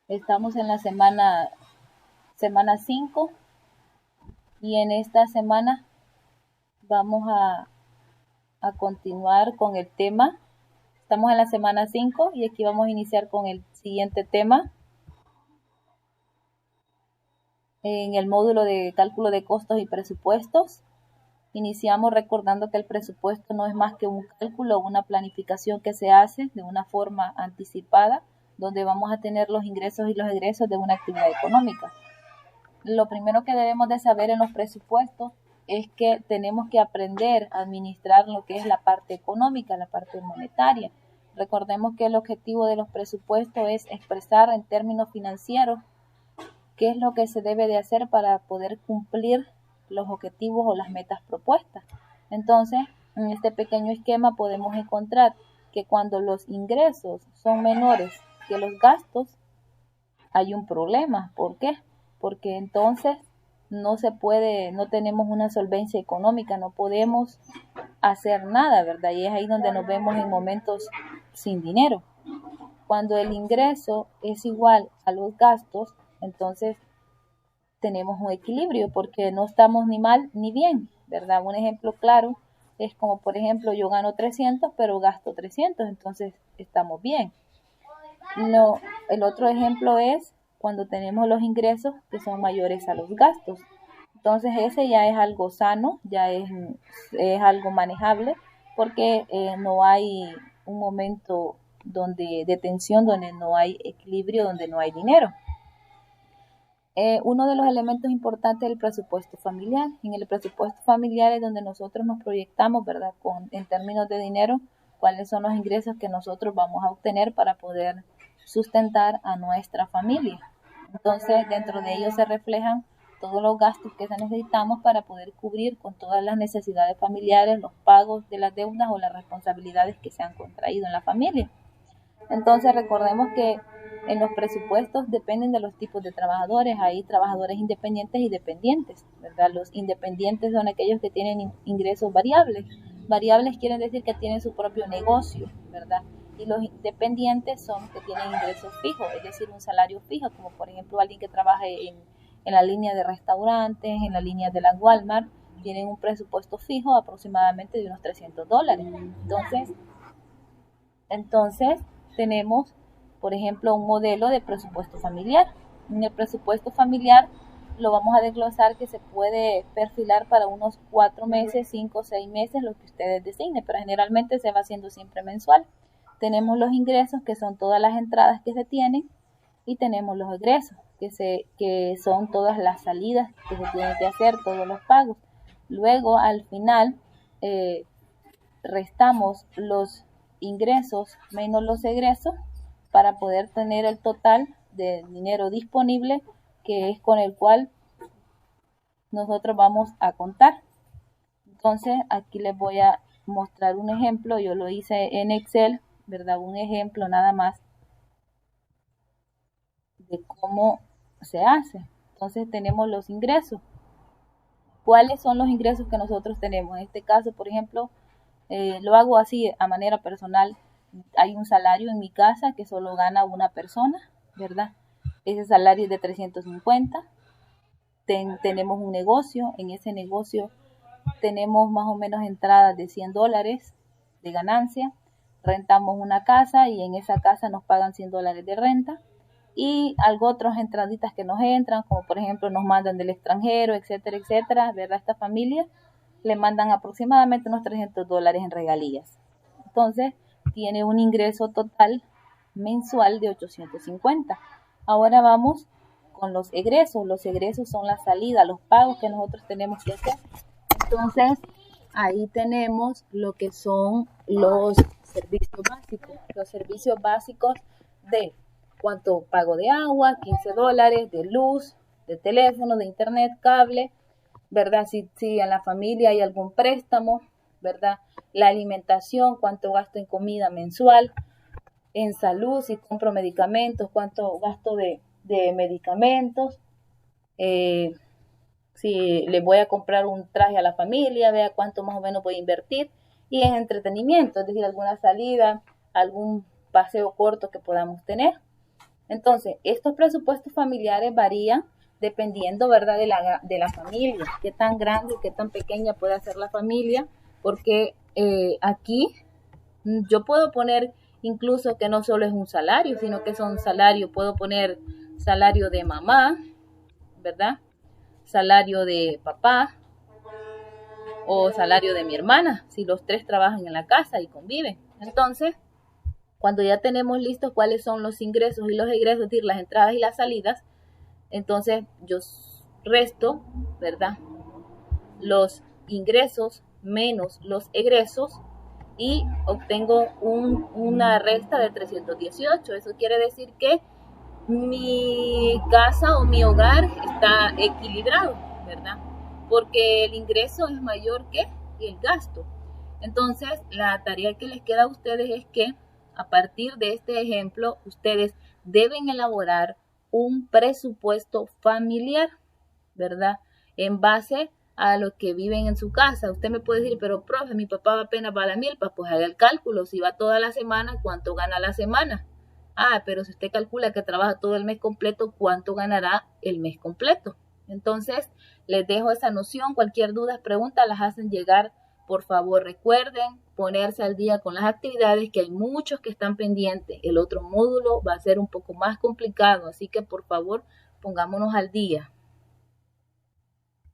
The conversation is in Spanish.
Estamos en la semana 5 y en esta semana vamos a continuar con el tema. Estamos en la semana 5 y aquí vamos a iniciar con el siguiente tema en el módulo de cálculo de costos y presupuestos. Iniciamos recordando que el presupuesto no es más que un cálculo o una planificación que se hace de una forma anticipada, donde vamos a tener los ingresos y los egresos de una actividad económica. Lo primero que debemos de saber en los presupuestos es que tenemos que aprender a administrar lo que es la parte económica, la parte monetaria. Recordemos que el objetivo de los presupuestos es expresar en términos financieros qué es lo que se debe de hacer para poder cumplir los objetivos o las metas propuestas. Entonces, en este pequeño esquema podemos encontrar que cuando los ingresos son menores que los gastos, hay un problema. ¿Por qué? Porque entonces no tenemos una solvencia económica, no podemos hacer nada, ¿verdad? Y es ahí donde nos vemos en momentos sin dinero. Cuando el ingreso es igual a los gastos, entonces tenemos un equilibrio porque no estamos ni mal ni bien, ¿verdad? Un ejemplo claro es como, por ejemplo, yo gano 300 pero gasto 300, entonces estamos bien. No, el otro ejemplo es cuando tenemos los ingresos que son mayores a los gastos. Entonces ese ya es algo sano, es algo manejable porque no hay un momento de tensión, donde no hay equilibrio, donde no hay dinero. Uno de los elementos importantes del presupuesto familiar. En el presupuesto familiar es donde nosotros nos proyectamos, ¿verdad? En términos de dinero, cuáles son los ingresos que nosotros vamos a obtener para poder sustentar a nuestra familia. Entonces, dentro de ellos se reflejan todos los gastos que necesitamos para poder cubrir con todas las necesidades familiares, los pagos de las deudas o las responsabilidades que se han contraído en la familia. Entonces recordemos que en los presupuestos dependen de los tipos de trabajadores. Hay trabajadores independientes y dependientes, ¿verdad? Los independientes son aquellos que tienen ingresos variables. Variables quieren decir que tienen su propio negocio, ¿verdad? Y los independientes son que tienen ingresos fijos, es decir, un salario fijo, como por ejemplo alguien que trabaja en la línea de restaurantes, en la línea de la Walmart, tienen un presupuesto fijo aproximadamente de unos $300. Entonces tenemos, por ejemplo, un modelo de presupuesto familiar. En el presupuesto familiar lo vamos a desglosar, que se puede perfilar para unos 4 meses, 5 o 6 meses, lo que ustedes designen, pero generalmente se va haciendo siempre mensual. Tenemos los ingresos, que son todas las entradas que se tienen, y tenemos los egresos, que son todas las salidas que se tienen que hacer, todos los pagos. Luego, al final, restamos los ingresos menos los egresos para poder tener el total de dinero disponible, que es con el cual nosotros vamos a contar. Entonces aquí les voy a mostrar un ejemplo. Yo lo hice en Excel, ¿verdad? Un ejemplo nada más de cómo se hace. Entonces tenemos los ingresos. ¿Cuáles son los ingresos que nosotros tenemos? En este caso, por ejemplo, lo hago así a manera personal. Hay un salario en mi casa que solo gana una persona, ¿verdad? Ese salario es de 350. Tenemos un negocio, en ese negocio tenemos más o menos entradas de $100 de ganancia. Rentamos una casa y en esa casa nos pagan $100 de renta. Y algo otras entraditas que nos entran, como por ejemplo nos mandan del extranjero, etcétera, etcétera, ¿verdad? Esta familia le mandan aproximadamente unos $300 en regalías. Entonces, tiene un ingreso total mensual de 850. Ahora vamos con los egresos. Los egresos son la salida, los pagos que nosotros tenemos que hacer. Entonces, ahí tenemos lo que son los servicios básicos. Los servicios básicos de cuánto pago de agua, $15, de luz, de teléfono, de internet, cable, ¿verdad? Si en la familia hay algún préstamo, ¿verdad? La alimentación, cuánto gasto en comida mensual, en salud, si compro medicamentos, cuánto gasto de medicamentos, si le voy a comprar un traje a la familia, vea cuánto más o menos voy a invertir, y en entretenimiento, es decir, alguna salida, algún paseo corto que podamos tener. Entonces, estos presupuestos familiares varían dependiendo, ¿verdad?, de la familia, qué tan grande, qué tan pequeña puede ser la familia, porque aquí yo puedo poner incluso que no solo es un salario, sino que son salarios, puedo poner salario de mamá, ¿verdad? Salario de papá o salario de mi hermana, si los tres trabajan en la casa y conviven. Entonces, cuando ya tenemos listos cuáles son los ingresos y los egresos, es decir, las entradas y las salidas, entonces yo resto, ¿verdad?, los ingresos menos los egresos y obtengo una resta de 318. Eso quiere decir que mi casa o mi hogar está equilibrado, ¿verdad? Porque el ingreso es mayor que el gasto. Entonces, la tarea que les queda a ustedes es que a partir de este ejemplo, ustedes deben elaborar un presupuesto familiar, ¿verdad? En base a lo que viven en su casa. Usted me puede decir, pero profe, mi papá apenas va a la milpa, pues haga el cálculo, si va toda la semana, ¿cuánto gana la semana? Ah, pero si usted calcula que trabaja todo el mes completo, ¿cuánto ganará el mes completo? Entonces, les dejo esa noción. Cualquier duda, pregunta, las hacen llegar. Por favor, recuerden ponerse al día con las actividades, que hay muchos que están pendientes. El otro módulo va a ser un poco más complicado, así que por favor, pongámonos al día.